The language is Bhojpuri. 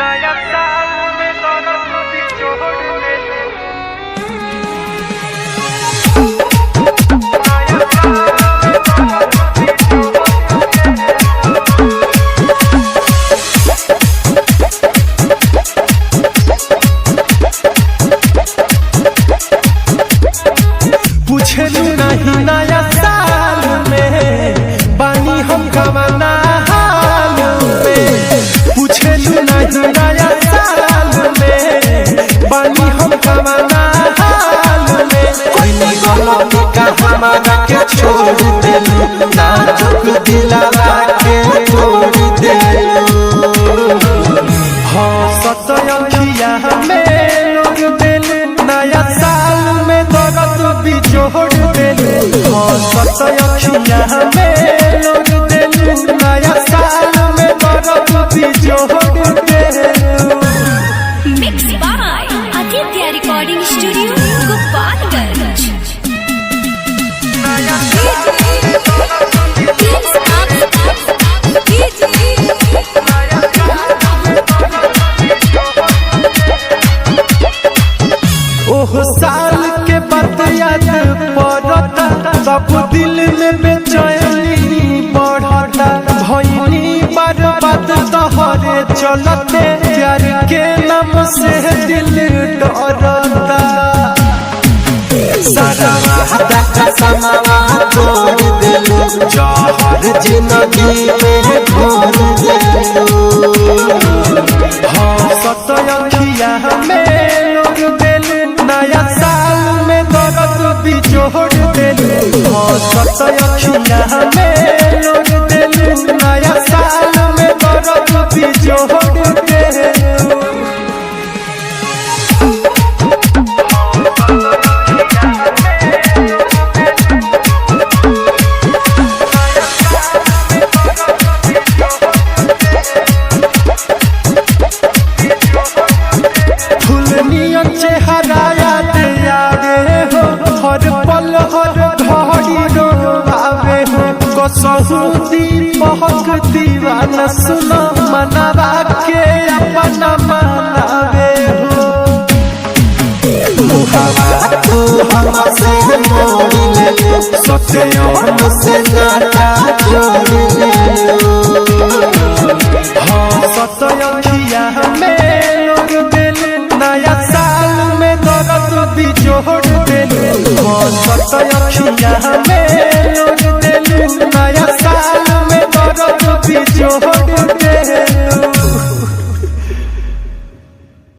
नया साल में दौलत भी जोड़ ले पूछे नहीं नया साल में बानी हम कमाना हाल में। पूछे नहीं नया साल में बानी हम कमाना हाल में। कोई गलती का हमारा के छोड़ देलू नाजुक दिलवा के तोड़ देलू। हाँ सतयखिया में लोग देलू नया साल में दर्द भी जोड़ देलू। हाँ सतयखिया में लोग देलू नया साल में दर्द भी जोड़ देलू। Mix by Aditya recording studio Gopalganj. ओह साल के बाद याद पड़ता सब दिल में बेचैनी बढ़ता। भैनी बर्बाद तोहरे चलते प्यार के नाम से दिल डरता। सारा वादा का समावा तोड़ देलू जहर जिंदगी में घोर देलू। हाँ सतयखिया में लोग देलू नया साल में दर्द भी जोड़ देलू। हाँ सतयखिया में लोग देलू नया साल में दर्द भी जोड़ देलू। फुलनियन चेहरा याद आवे हो हर पल हर घड़ी रोआवे हो। कसहु दीपक दीवाना सुनो मनवा के अपना मनावे हो। मुहावा तू हमसे मोड़ ले सत्यों से नाता जोड़ ले। हाँ सतयखिया में लोग देलू नया साल में दर्द भी जोड़ देलू। हाँ सतयखिया